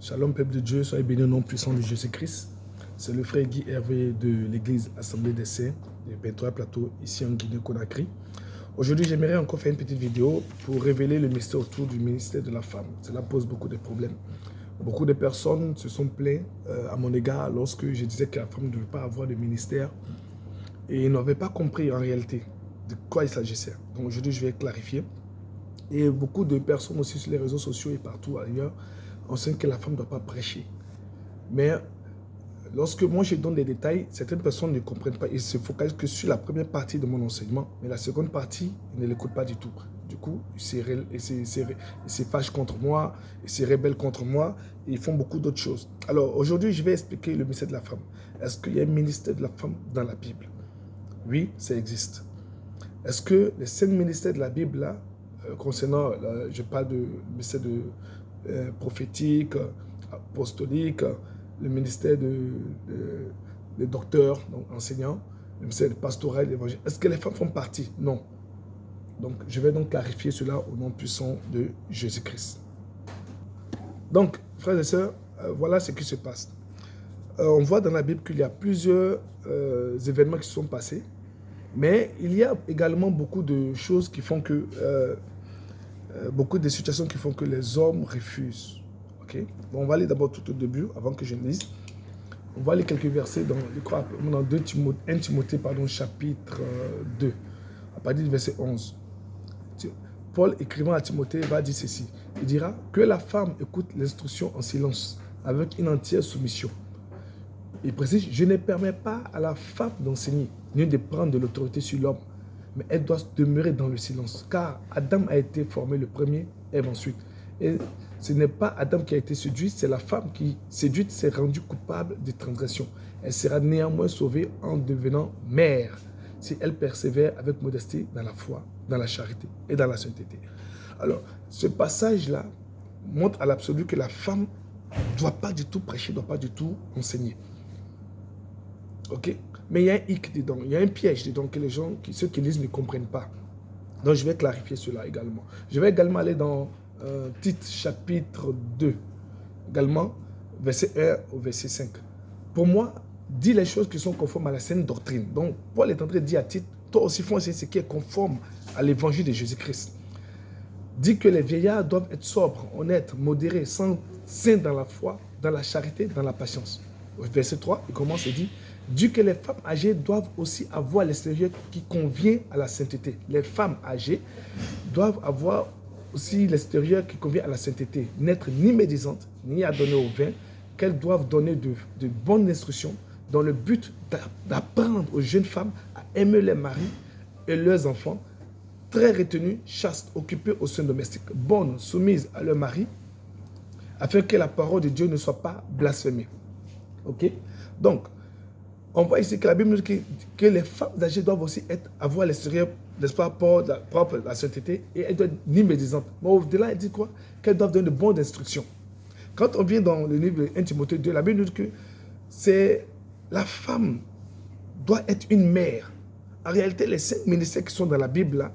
Shalom, peuple de Dieu, soyez bénis au nom puissant de Jésus-Christ. C'est le frère Guy Hervé de l'église Assemblée des Saints de Bentoua Plateau, ici en Guinée-Conakry. Aujourd'hui, j'aimerais encore faire une petite vidéo pour révéler le mystère autour du ministère de la femme. Cela pose beaucoup de problèmes. Beaucoup de personnes se sont plaintes à mon égard lorsque je disais que la femme ne devait pas avoir de ministère et ils n'avaient pas compris en réalité de quoi il s'agissait. Donc aujourd'hui, je vais clarifier. Et beaucoup de personnes aussi sur les réseaux sociaux et partout ailleurs enseignent que la femme ne doit pas prêcher. Mais lorsque moi je donne des détails, certaines personnes ne comprennent pas. Ils se focalisent que sur la première partie de mon enseignement, mais la seconde partie, ils ne l'écoutent pas du tout. Du coup, ils se fâchent contre moi, ils se rebellent contre moi, et ils font beaucoup d'autres choses. Alors aujourd'hui, je vais expliquer le mystère de la femme. Est-ce qu'il y a un ministère de la femme dans la Bible? Oui, ça existe. Est-ce que les 5 ministères de la Bible, là, concernant, je parle de ministère prophétique, apostolique, le ministère de docteur, donc enseignant, le ministère pastoral, l'évangile. Est-ce que les femmes font partie? Non. Donc, je vais donc clarifier cela au nom puissant de Jésus-Christ. Donc, frères et sœurs, voilà ce qui se passe. On voit dans la Bible qu'il y a plusieurs événements qui se sont passés, mais il y a également beaucoup de choses qui font que, beaucoup de situations qui font que les hommes refusent. Okay? Bon, on va aller d'abord tout au début, avant que je ne lise. On va aller quelques versets dans, je crois, dans 1 Timothée, chapitre 2, à partir du verset 11. Paul, écrivant à Timothée, va dire ceci. Il dira que la femme écoute l'instruction en silence, avec une entière soumission. Il précise, je ne permets pas à la femme d'enseigner, ni de prendre de l'autorité sur l'homme, mais elle doit demeurer dans le silence, car Adam a été formé le premier, Ève ensuite. Et ce n'est pas Adam qui a été séduit, c'est la femme qui, séduite, s'est rendue coupable de transgression. Elle sera néanmoins sauvée en devenant mère, si elle persévère avec modestie dans la foi, dans la charité et dans la sainteté. Alors, ce passage-là montre à l'absolu que la femme ne doit pas du tout prêcher, ne doit pas du tout enseigner. Ok? Mais il y a un hic dedans, il y a un piège dedans que les gens, ceux qui lisent ne comprennent pas. Donc je vais clarifier cela également. Je vais également aller dans Tite chapitre 2, également verset 1 au verset 5. Pour moi, dis les choses qui sont conformes à la saine doctrine. Donc Paul est en train de dire à Tite, toi aussi fais ce qui est conforme à l'évangile de Jésus-Christ. Dis que les vieillards doivent être sobres, honnêtes, modérés, saints dans la foi, dans la charité, dans la patience. Verset 3, il commence et dit, dis que les femmes âgées doivent aussi avoir l'extérieur qui convient à la sainteté. Les femmes âgées doivent avoir aussi l'extérieur qui convient à la sainteté. N'être ni médisantes, ni à donner au vin, qu'elles doivent donner de bonnes instructions dans le but d'apprendre aux jeunes femmes à aimer leurs maris et leurs enfants, très retenues, chastes, occupées au sein domestique, bonnes, soumises à leur mari, afin que la parole de Dieu ne soit pas blasphémée. Ok? Donc, on voit ici que la Bible nous dit que les femmes âgées doivent aussi avoir l'extérieur, l'espoir propre à la sainteté, et elles doivent être ni médisantes. Mais au-delà, elle dit quoi? Qu'elles doivent donner de bonnes instructions. Quand on vient dans le livre de 1 Timothée 2, la Bible nous dit que la femme doit être une mère. En réalité, les 5 ministères qui sont dans la Bible là,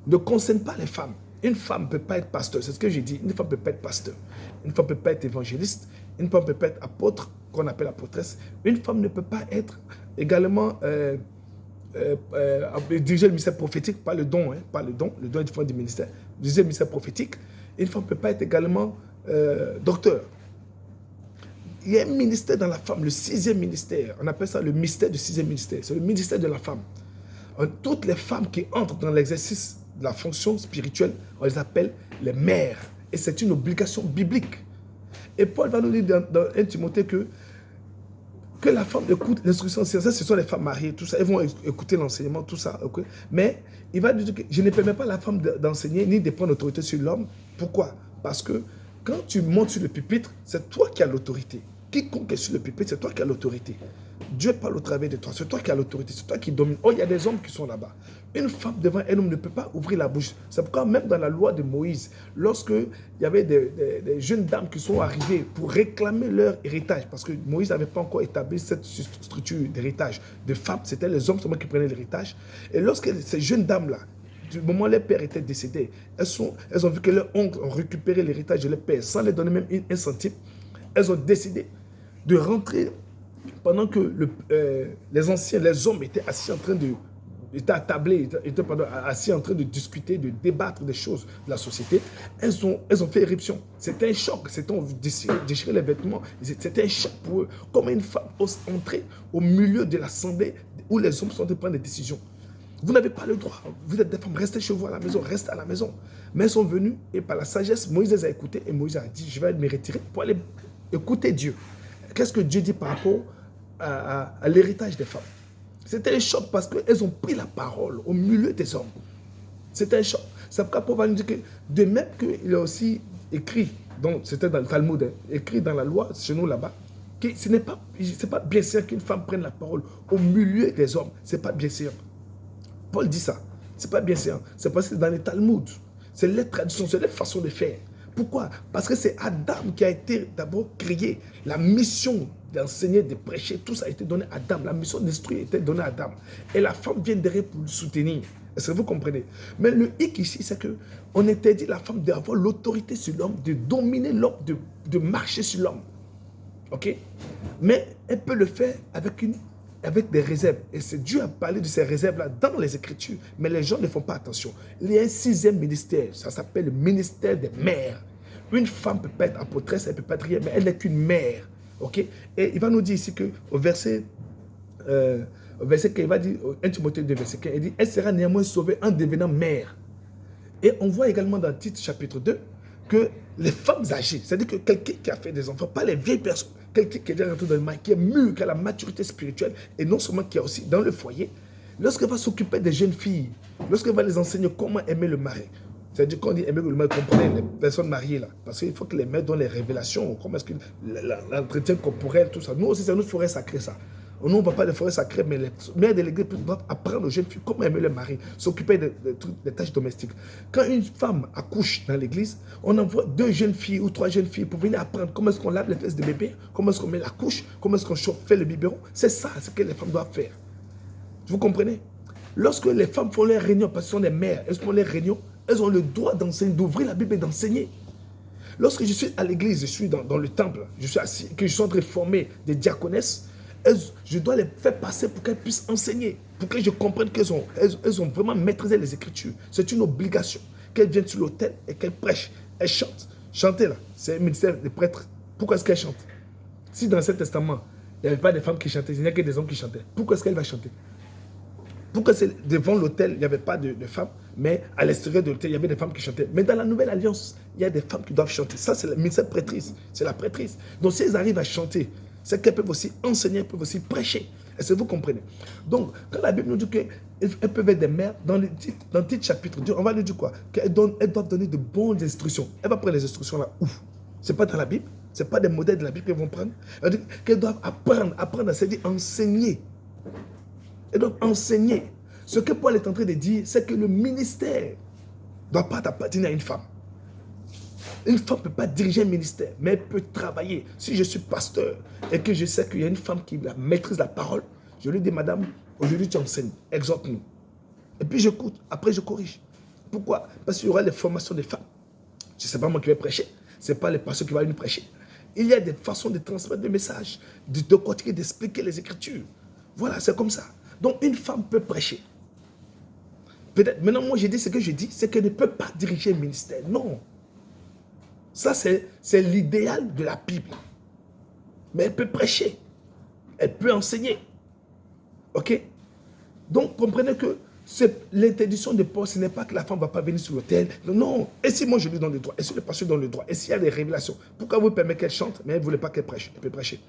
ne concernent pas les femmes. Une femme ne peut pas être pasteur, c'est ce que j'ai dit. Une femme ne peut pas être pasteur. Une femme ne peut pas être évangéliste. Une femme ne peut pas être apôtre, qu'on appelle apôtresse. Une femme ne peut pas être également diriger le ministère prophétique, pas le don, pas le don. Le don est différent du ministère. Diriger le ministère prophétique. Une femme ne peut pas être également docteur. Il y a un ministère dans la femme, le 6e ministère. On appelle ça le mystère du 6e ministère. C'est le ministère de la femme. Toutes les femmes qui entrent dans l'exercice de la fonction spirituelle, on les appelle les mères. Et c'est une obligation biblique. Et Paul va nous dire dans 1 Timothée que la femme écoute l'instruction. Ce sont les femmes mariées, tout ça. Elles vont écouter l'enseignement, tout ça. Okay? Mais il va dire que je ne permets pas à la femme d'enseigner ni de prendre l'autorité sur l'homme. Pourquoi? Parce que quand tu montes sur le pupitre, c'est toi qui as l'autorité. Quiconque est sur le pupitre, c'est toi qui as l'autorité. Dieu parle au travers de toi. C'est toi qui as l'autorité. C'est toi qui domine. Oh, il y a des hommes qui sont là-bas. Une femme devant un homme ne peut pas ouvrir la bouche. C'est pourquoi même dans la loi de Moïse, lorsque il y avait des jeunes dames qui sont arrivées pour réclamer leur héritage, parce que Moïse n'avait pas encore établi cette structure d'héritage de femmes, c'était les hommes seulement qui prenaient l'héritage. Et lorsque ces jeunes dames-là, du moment où leur père était décédé, elles ont vu que leurs oncles ont récupéré l'héritage de leur père sans leur donner même un centime. elles ont décidé de rentrer pendant que les anciens, les hommes étaient assis en train de étaient attablés, étaient assis en train de discuter, de débattre des choses de la société. Elles ont fait éruption. C'était un choc. C'était déchirer les vêtements. C'était un choc pour eux. Comment une femme ose entrer au milieu de l'assemblée où les hommes sont en train de prendre des décisions? Vous n'avez pas le droit. Vous êtes des femmes. Restez chez vous à la maison. Restez à la maison. Mais elles sont venues et par la sagesse, Moïse les a écoutées et Moïse a dit, je vais me retirer pour aller écouter Dieu. Qu'est-ce que Dieu dit par rapport à l'héritage des femmes? C'était un choc parce qu'elles ont pris la parole au milieu des hommes. C'était un choc. C'est pourquoi Paul va nous dire que de même qu'il a aussi écrit, c'était dans le Talmud, hein, écrit dans la loi, chez nous là-bas, que ce n'est pas bien sûr qu'une femme prenne la parole au milieu des hommes. Ce n'est pas bien sûr. Paul dit ça. Ce n'est pas bien sûr. C'est parce que dans les Talmud, c'est les traditions, c'est les façons de faire. Pourquoi? Parce que c'est Adam qui a été d'abord créé. La mission d'enseigner, de prêcher, tout ça a été donné à Adam. La mission d'instruire a été donnée à Adam. Et la femme vient derrière pour le soutenir. Est-ce que vous comprenez? Mais le hic ici, c'est qu'on interdit la femme d'avoir l'autorité sur l'homme, de dominer l'homme, de marcher sur l'homme. Ok? Mais elle peut le faire avec des réserves. Et c'est Dieu a parlé de ces réserves-là dans les Écritures. Mais les gens ne font pas attention. Il y a un 6e ministère. Ça s'appelle le ministère des mères. Une femme peut pas être apôtresse, elle peut pas être rien, mais elle n'est qu'une mère. Ok? Et il va nous dire ici qu'au verset 15, il va dire, 1 Timothée 2, verset 15, il dit, elle sera néanmoins sauvée en devenant mère. Et on voit également dans Tite chapitre 2 que les femmes âgées, c'est-à-dire que quelqu'un qui a fait des enfants, pas les vieilles personnes, quelqu'un qui est déjà rentré dans le mariage, qui est mûr, qui a la maturité spirituelle, et non seulement qui est aussi dans le foyer, lorsqu'elle va s'occuper des jeunes filles, lorsqu'elle va les enseigner comment aimer le mari, c'est-à-dire qu'on dit aimer le mari, comprenez les personnes mariées là, parce qu'il faut que les mères donnent les révélations, comment est-ce que l'entretien corporel, tout ça. Nous aussi, c'est notre forêt sacrée ça. Nous, on ne va pas de forêt sacrée, mais les mères de l'église doivent apprendre aux jeunes filles comment aimer le mari, s'occuper des tâches domestiques. Quand une femme accouche dans l'église, on envoie 2 jeunes filles ou 3 jeunes filles pour venir apprendre comment est-ce qu'on lave les fesses de bébé, comment est-ce qu'on met la couche, comment est-ce qu'on fait le biberon. C'est ça, ce que les femmes doivent faire. Vous comprenez? Lorsque les femmes font leurs réunions, parce qu'elles sont des mères, elles font leurs réunions, elles ont le droit d'enseigner, d'ouvrir la Bible et d'enseigner. Lorsque je suis à l'église, je suis dans le temple, je suis assis, que je suis en train de former des diaconesses, je dois les faire passer pour qu'elles puissent enseigner, pour que je comprenne qu'elles ont vraiment maîtrisé les Écritures. C'est une obligation qu'elles viennent sur l'autel et qu'elles prêchent. Elles chantent. Chanter là, c'est un ministère des prêtres. Pourquoi est-ce qu'elles chantent? Si dans l'Ancien Testament, il n'y avait pas de femmes qui chantaient, il n'y a que des hommes qui chantaient, pourquoi est-ce qu'elle va chanter? Pourquoi devant l'autel, il n'y avait pas de femmes, mais à l'extérieur de l'autel, il y avait des femmes qui chantaient. Mais dans la Nouvelle Alliance, il y a des femmes qui doivent chanter. Ça, c'est le ministère prêtrice. C'est la prêtrise. Donc, si elles arrivent à chanter, c'est qu'elles peuvent aussi enseigner, elles peuvent aussi prêcher. Est-ce que vous comprenez? Donc, quand la Bible nous dit qu'elles peuvent être des mères, dans le titre chapitre 2, on va lui dire quoi? Qu'elles doivent donner de bonnes instructions. Elle va prendre les instructions là où? Ce n'est pas dans la Bible. Ce n'est pas des modèles de la Bible qu'elles vont prendre. Qu'elles doivent apprendre, c'est-à-dire enseigner. Elles doivent enseigner. Ce que Paul est en train de dire, c'est que le ministère ne doit pas appartenir à une femme. Une femme ne peut pas diriger un ministère, mais elle peut travailler. Si je suis pasteur et que je sais qu'il y a une femme qui maîtrise la parole, je lui dis, madame, aujourd'hui tu enseignes, exhorte-nous. Et puis j'écoute, après je corrige. Pourquoi? Parce qu'il y aura les formations des femmes. Ce n'est pas moi qui vais prêcher, ce n'est pas les pasteurs qui vont nous prêcher. Il y a des façons de transmettre des messages, de continuer d'expliquer les Écritures. Voilà, c'est comme ça. Donc une femme peut prêcher. Peut-être, maintenant moi j'ai dit ce que je dis, c'est qu'elle ne peut pas diriger un ministère. Non. Ça, c'est l'idéal de la Bible. Mais elle peut prêcher. Elle peut enseigner. Ok? Donc, comprenez que l'interdiction de Paul, ce n'est pas que la femme ne va pas venir sur l'autel. Non. Et si moi, je lui donne le droit? Et si le pasteur donne le droit? Et s'il y a des révélations? Pourquoi vous permettez qu'elle chante, mais elle ne voulait pas qu'elle prêche? Elle peut prêcher.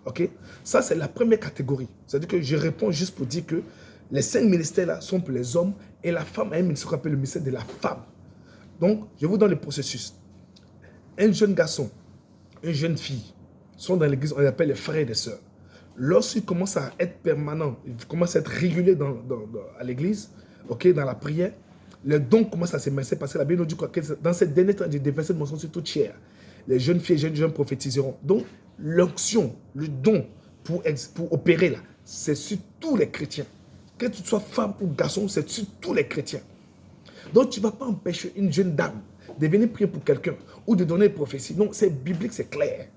Ok? Ça, c'est la première catégorie. C'est-à-dire que je réponds juste pour dire que les 5 ministères-là sont pour les hommes et la femme a un ministère qu'on appelle le ministère de la femme. Donc, je vous donne le processus. Un jeune garçon, une jeune fille sont dans l'église, on les appelle les frères et les sœurs. Lorsqu'ils commencent à être permanents, ils commencent à être réguliers à l'église, okay, dans la prière, le don commence à s'émerger parce que la Bible nous dit que dans cette dernière temps, des versets de mention sur toute chair, les jeunes filles et jeunes gens prophétiseront. Donc, l'onction, le don pour opérer là, c'est sur tous les chrétiens. Que tu sois femme ou garçon, c'est sur tous les chrétiens. Donc, tu ne vas pas empêcher une jeune dame de venir prier pour quelqu'un ou de donner une prophétie. Non, c'est biblique, c'est clair.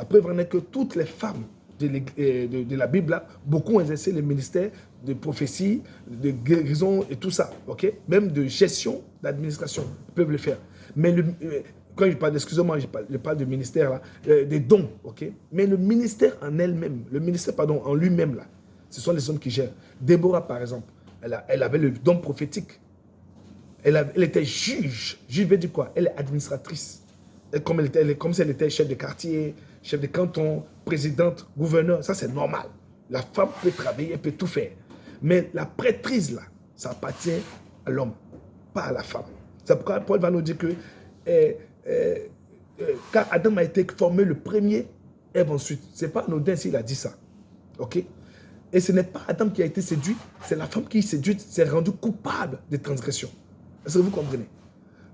La preuve en est que toutes les femmes de la Bible, là, beaucoup ont exercé le ministère de prophétie, de guérison et tout ça, ok? Même de gestion, d'administration, ils peuvent le faire. Mais quand je parle, excusez-moi, je parle de ministère, là, des dons, ok? Mais le ministère en elle-même, le ministère, pardon, en lui-même, là, ce sont les hommes qui gèrent. Déborah, par exemple, elle avait le don prophétique. Elle était juge. Juge veut dire quoi? Elle est administratrice. Comme si elle était chef de quartier, chef de canton, présidente, gouverneur. Ça, c'est normal. La femme peut travailler, elle peut tout faire. Mais la prêtrise, là, ça appartient à l'homme, pas à la femme. C'est pourquoi Paul va nous dire que car Adam a été formé le premier, Ève ensuite. Ce n'est pas anodin s'il a dit ça. OK? Et ce n'est pas Adam qui a été séduit, c'est la femme qui, séduite, s'est rendue coupable de transgression. Est-ce que vous comprenez?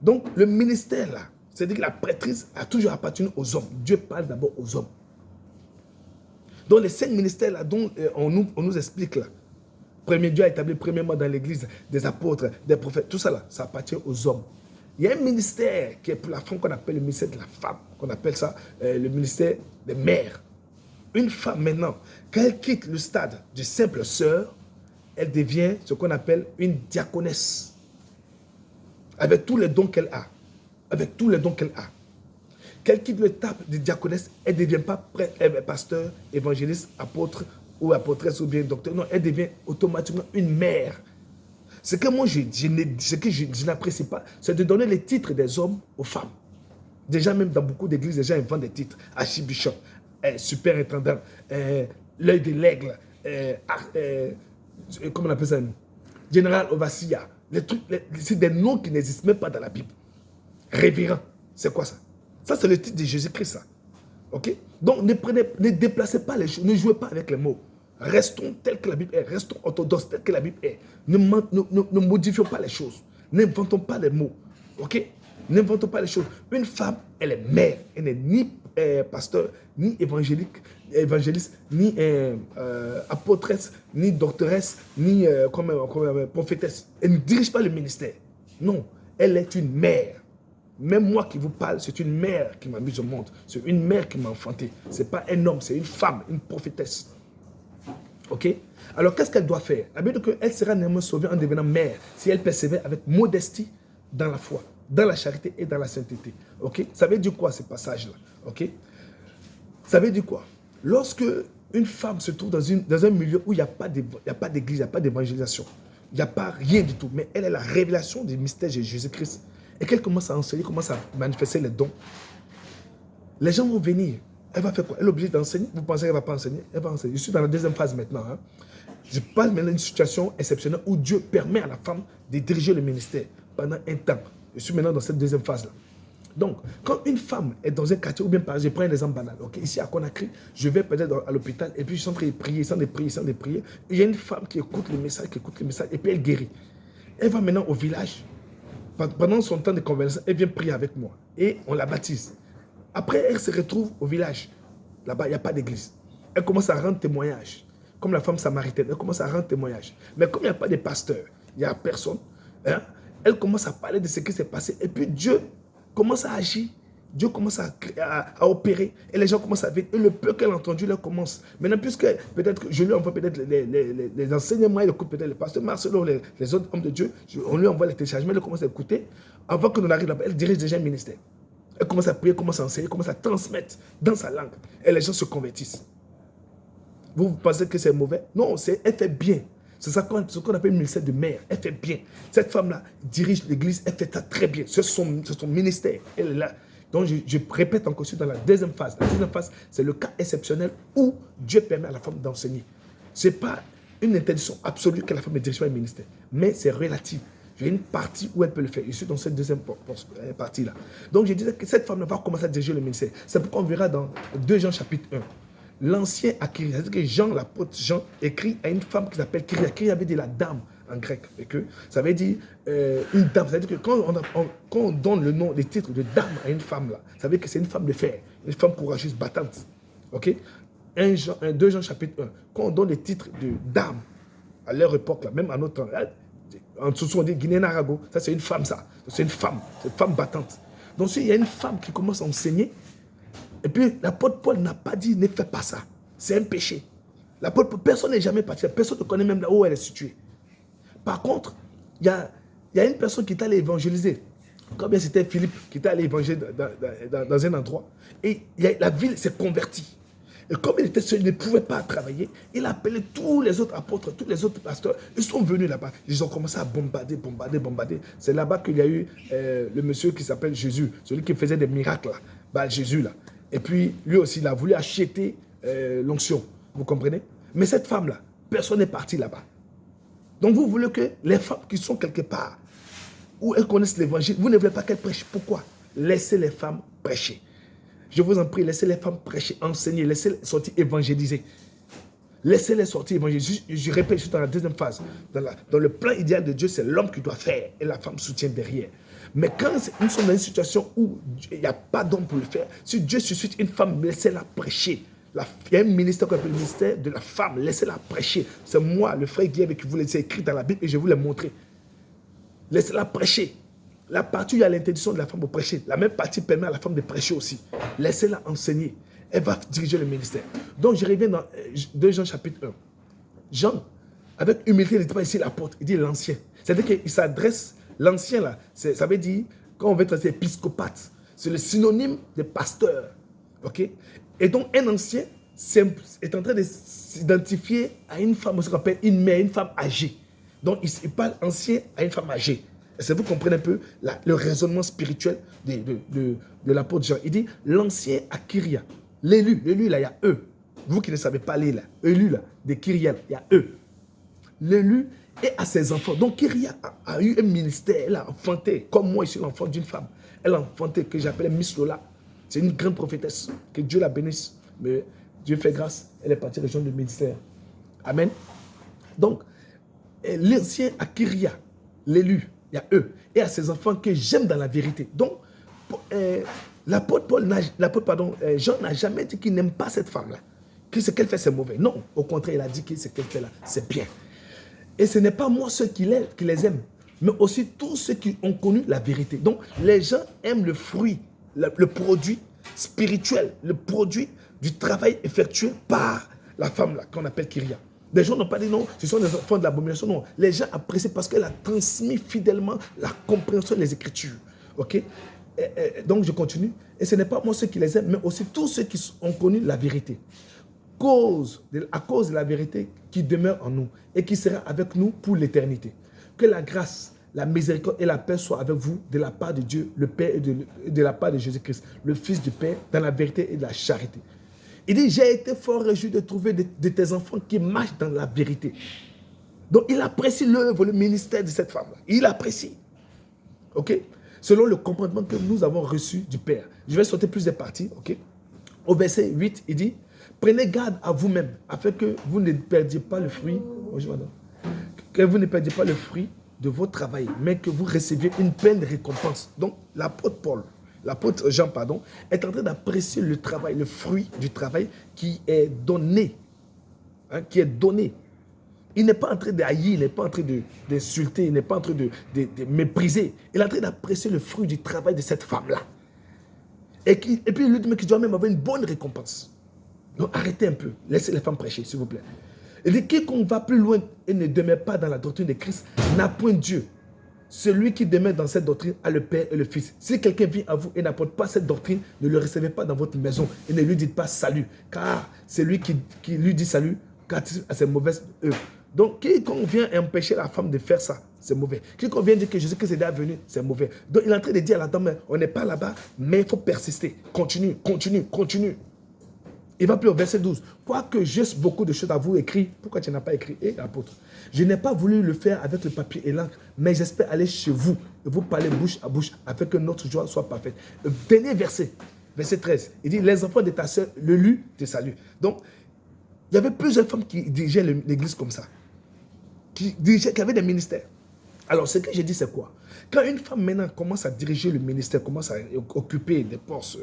Donc, le ministère, là, c'est-à-dire que la prêtrise a toujours appartenu aux hommes. Dieu parle d'abord aux hommes. Donc, les 5 ministères, là, dont on nous explique, là, premier Dieu a établi premièrement dans l'église des apôtres, des prophètes, tout ça, là, ça appartient aux hommes. Il y a un ministère qui est pour la femme qu'on appelle le ministère de la femme, qu'on appelle ça le ministère des mères. Une femme, maintenant, quand elle quitte le stade de simple sœur, elle devient ce qu'on appelle une diaconesse. Avec tous les dons qu'elle a. Avec tous les dons qu'elle a. Qu'elle quitte le stade de diaconesse, elle ne devient pas pasteur, évangéliste, apôtre ou apôtresse ou bien docteur. Non, elle devient automatiquement une mère. Ce que moi, je n'apprécie pas, c'est de donner les titres des hommes aux femmes. Déjà, même dans beaucoup d'églises, les gens inventent des titres. Archibishop, superintendant, l'œil de l'aigle, comment on appelle ça? Général Ovassia. C'est des noms qui n'existent même pas dans la Bible. Révérend, c'est quoi ça? Ça, c'est le titre de Jésus-Christ, ça. Ok? Donc, ne déplacez pas les choses, ne jouez pas avec les mots. Restons tels que la Bible est, restons orthodoxes tels que la Bible est. Ne modifions pas les choses. N'inventons pas les mots. Ok? N'inventons pas les choses. Une femme, elle est mère. Elle n'est ni pasteur, ni évangéliste, ni apôtresse, ni doctoresse, ni prophétesse. Elle ne dirige pas le ministère. Non, elle est une mère. Même moi qui vous parle, c'est une mère qui m'a mis au monde. C'est une mère qui m'a enfanté. Ce n'est pas un homme, c'est une femme, une prophétesse. Ok? Alors, qu'est-ce qu'elle doit faire? La Bible dit qu'elle sera néanmoins sauvée en devenant mère si elle persévère avec modestie dans la foi, dans la charité et dans la sainteté. Ok? Ça veut dire quoi, ce passage-là? Ok? Ça veut dire quoi? Lorsque une femme se trouve dans un milieu où il n'y a pas d'église, il n'y a pas d'évangélisation, il n'y a pas rien du tout, mais elle est la révélation du mystère de Jésus-Christ, et qu'elle commence à enseigner, commence à manifester les dons, les gens vont venir. Elle va faire quoi? Elle est obligée d'enseigner. Vous pensez qu'elle ne va pas enseigner? Elle va enseigner. Je suis dans la deuxième phase maintenant. Hein. Je parle maintenant d'une situation exceptionnelle où Dieu permet à la femme de diriger le ministère pendant un temps. Je suis maintenant dans cette deuxième phase-là. Donc, quand une femme est dans un quartier, ou bien par exemple, je prends un exemple banal, okay? Ici à Conakry, je vais peut-être à l'hôpital et puis je suis en train de prier, sans de prier. Il y a une femme qui écoute le message, et puis elle guérit. Elle va maintenant au village. Pendant son temps de convalescence, elle vient prier avec moi et on la baptise. Après, elle se retrouve au village. Là-bas, il n'y a pas d'église. Elle commence à rendre témoignage. Comme la femme samaritaine, elle commence à rendre témoignage. Mais comme il n'y a pas de pasteur, il n'y a personne, hein, elle commence à parler de ce qui s'est passé. Et puis Dieu commence à agir. Dieu commence à opérer. Et les gens commencent à venir. Et le peu qu'elle a entendu, là commence. Maintenant, puisque peut-être je lui envoie peut-être les enseignements, il écoute peut-être le pasteur Marcelo, les autres hommes de Dieu, on lui envoie les téléchargements, elle commence à écouter. Avant qu'on arrive là-bas, elle dirige déjà un ministère. Elle commence à prier, commence à enseigner, commence à transmettre dans sa langue. Et les gens se convertissent. Vous pensez que c'est mauvais? Non, elle fait bien. C'est ça qu'on appelle une ministère de mère. Elle fait bien. Cette femme-là dirige l'église, elle fait ça très bien. C'est son ministère. Elle est là. Donc, je répète encore, je suis dans la deuxième phase. La deuxième phase, c'est le cas exceptionnel où Dieu permet à la femme d'enseigner. Ce n'est pas une interdiction absolue que la femme ne dirige pas le ministère, mais c'est relatif. J'ai une partie où elle peut le faire. Je suis dans cette deuxième partie-là. Donc, je disais que cette femme va commencer à diriger le ministère. C'est pourquoi on verra dans 2 Jean chapitre 1. L'ancien Akiria, c'est-à-dire que Jean, l'apôtre Jean, écrit à une femme qui s'appelle Kyria. Kyria veut dire la dame en grec. Et que ça veut dire une dame. C'est-à-dire que quand on donne le nom, le titre de dame à une femme, là, ça veut dire que c'est une femme de fer, une femme courageuse, battante. Ok? 2 Jean chapitre 1. Quand on donne le titre de dame, à leur époque, là, même à notre temps, en dessous on dit Guinée-Narago, ça c'est une femme ça. C'est une femme battante. Donc s'il y a une femme qui commence à enseigner, Et puis, l'apôtre Paul n'a pas dit, ne fais pas ça. C'est un péché. L'apôtre Paul, personne n'est jamais parti. Personne ne connaît même là où elle est située. Par contre, il y a une personne qui est allée évangéliser. Comme bien c'était Philippe qui était allé évangéliser dans un endroit. Et la ville s'est convertie. Et comme il était seul, il ne pouvait pas travailler, il a appelé tous les autres apôtres, tous les autres pasteurs. Ils sont venus là-bas. Ils ont commencé à bombarder. C'est là-bas qu'il y a eu le monsieur qui s'appelle Jésus, celui qui faisait des miracles, là. Bah, Jésus là. Et puis lui aussi, il a voulu acheter l'onction. Vous comprenez? Mais cette femme-là, personne n'est parti là-bas. Donc vous voulez que les femmes qui sont quelque part, où elles connaissent l'évangile, vous ne voulez pas qu'elles prêchent. Pourquoi? Laissez les femmes prêcher. Je vous en prie, laissez les femmes prêcher, enseigner, laissez-les sortir évangéliser. Laissez-les sortir évangéliser. Je répète, je suis dans la deuxième phase. Dans le plan idéal de Dieu, c'est l'homme qui doit faire et la femme soutient derrière. Mais quand nous sommes dans une situation où il n'y a pas d'homme pour le faire, si Dieu suscite une femme, laissez-la prêcher. Il y a un ministère qu'on appelle le ministère de la femme, laissez-la prêcher. C'est moi, le frère Guillaume, qui vous l'ai écrit dans la Bible et je vous l'ai montré. Laissez-la prêcher. La partie où il y a l'interdiction de la femme pour prêcher, la même partie permet à la femme de prêcher aussi. Laissez-la enseigner. Elle va diriger le ministère. Donc je reviens dans 2 Jean chapitre 1. Jean, avec humilité, il ne dit pas ici l'apôtre, il dit l'ancien. C'est-à-dire qu'il s'adresse, l'ancien là, ça veut dire, quand on veut traiter épiscopate, c'est le synonyme de pasteur. Ok? Et donc un ancien est en train de s'identifier à une femme, ce qu'on appelle une mère, une femme âgée. Donc il parle ancien à une femme âgée. Est-ce que vous comprenez un peu le raisonnement spirituel de l'apôtre Jean? Il dit l'ancien à Kyria. L'élu là, il y a eux. Vous qui ne savez pas lire là, élu là, de Kyria, il y a eux. L'élu et à ses enfants. Donc Kyria a eu un ministère, elle a enfanté, comme moi, je suis l'enfant d'une femme. Elle a enfanté, que j'appelle Miss Lola. C'est une grande prophétesse. Que Dieu la bénisse. Mais Dieu fait grâce, elle est partie région de ministère. Amen. Donc, l'ancien à Kyria, l'élu, il y a eux, et à ses enfants que j'aime dans la vérité. Donc, l'apôtre Jean n'a jamais dit qu'il n'aime pas cette femme-là, que ce qu'elle fait c'est mauvais. Non, au contraire, il a dit que ce qu'elle fait là, c'est bien. Et ce n'est pas moi ceux qui les aiment, mais aussi tous ceux qui ont connu la vérité. Donc, les gens aiment le fruit, le produit spirituel, le produit du travail effectué par la femme là, qu'on appelle Kyria. Les gens n'ont pas dit non, ce sont des enfants de l'abomination. Non, les gens apprécient parce qu'elle a transmis fidèlement la compréhension des Écritures. Ok? Donc je continue. Et ce n'est pas moi ceux qui les aiment, mais aussi tous ceux qui ont connu la vérité. À cause de la vérité qui demeure en nous et qui sera avec nous pour l'éternité. Que la grâce, la miséricorde et la paix soient avec vous de la part de Dieu, le Père, et de la part de Jésus-Christ, le Fils du Père, dans la vérité et de la charité. Il dit, j'ai été fort réjoui de trouver de tes enfants qui marchent dans la vérité. Donc, il apprécie l'œuvre, le ministère de cette femme-là. Il apprécie. OK? Selon le commandement que nous avons reçu du Père. Je vais sauter plus de parties. OK? Au verset 8, il dit, prenez garde à vous-même, afin que vous ne perdiez pas le fruit. Bonjour, madame. Que vous ne perdiez pas le fruit de votre travail, mais que vous receviez une pleine récompense. Donc, l'apôtre Jean, est en train d'apprécier le travail, le fruit du travail qui est donné. Hein, qui est donné. Il n'est pas en train d'haïr, il n'est pas en train d'insulter, il n'est pas en train de mépriser. Il est en train d'apprécier le fruit du travail de cette femme-là. Et puis il lui dit qu'il doit même avoir une bonne récompense. Donc arrêtez un peu, laissez les femmes prêcher, s'il vous plaît. Il dit, quiconque va plus loin et ne demeure pas dans la doctrine de Christ n'a point Dieu. Celui qui demeure dans cette doctrine a le Père et le Fils. Si quelqu'un vient à vous et n'apporte pas cette doctrine, ne le recevez pas dans votre maison et ne lui dites pas salut, car c'est lui qui lui dit salut, car à ses mauvaises œuvres. Donc, quiconque vient empêcher la femme de faire ça, c'est mauvais. Quiconque vient dire que Jésus-Christ est déjà venu, c'est mauvais. Donc, il est en train de dire à la dame, on n'est pas là-bas, mais il faut persister. Continue. Il va plus au verset 12. Quoique j'ai beaucoup de choses à vous écrire, pourquoi tu n'as pas écrit, apôtre? Je n'ai pas voulu le faire avec le papier et l'encre, mais j'espère aller chez vous et vous parler bouche à bouche afin que notre joie soit parfaite. Dernier verset, verset 13. Il dit, les enfants de ta sœur, le lu te salue. Donc, il y avait plusieurs femmes qui dirigeaient l'église comme ça, qui avaient des ministères. Alors, ce que j'ai dit, c'est quoi? Quand une femme maintenant commence à diriger le ministère, commence à occuper des postes,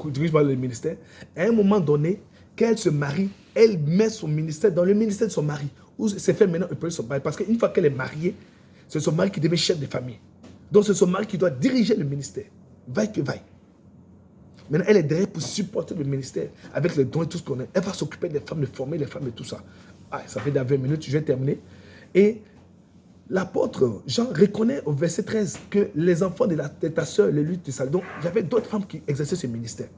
dirige le ministère, à un moment donné, qu'elle se marie, elle met son ministère dans le ministère de son mari. Où c'est fait maintenant, elle peut son mari. Parce qu'une fois qu'elle est mariée, c'est son mari qui devient chef de famille. Donc, c'est son mari qui doit diriger le ministère. Vaille que vaille. Maintenant, elle est derrière pour supporter le ministère avec les dons et tout ce qu'on a. Elle va s'occuper des femmes, de former les femmes et tout ça. Ah, ça fait dans 20 minutes, je vais terminer. Et l'apôtre Jean reconnaît au verset 13 que les enfants de ta soeur, les luttes de Salomon, donc il y avait d'autres femmes qui exerçaient ce ministère.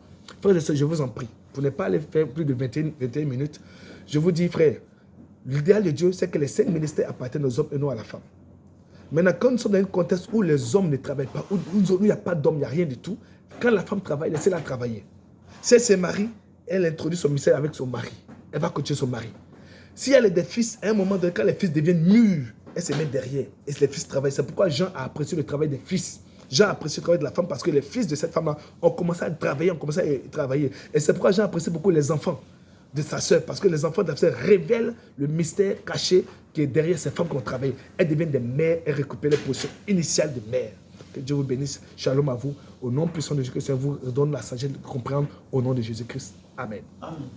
Frères et sœurs, je vous en prie, pour ne pas aller faire plus de 21 minutes, je vous dis, frère, l'idéal de Dieu, c'est que les 5 ministères appartiennent aux hommes et non à la femme. Maintenant, quand nous sommes dans un contexte où les hommes ne travaillent pas, où il n'y a pas d'homme, il n'y a rien du tout, quand la femme travaille, laissez-la travailler. Si elle se marie, elle introduit son ministère avec son mari. Elle va coacher son mari. Si elle a des fils, à un moment donné, quand les fils deviennent mûrs, elle se met derrière et les fils travaillent. C'est pourquoi Jean a apprécié le travail des fils. Jean a apprécié le travail de la femme parce que les fils de cette femme-là ont commencé à travailler, Et c'est pourquoi Jean apprécie beaucoup les enfants de sa sœur, parce que les enfants de sa sœur révèlent le mystère caché qui est derrière ces femmes qui ont travaillé. Elles deviennent des mères et récupèrent les positions initiales de mères. Que Dieu vous bénisse. Shalom à vous. Au nom puissant de Jésus-Christ, vous donne la sagesse de comprendre au nom de Jésus-Christ. Amen. Amen.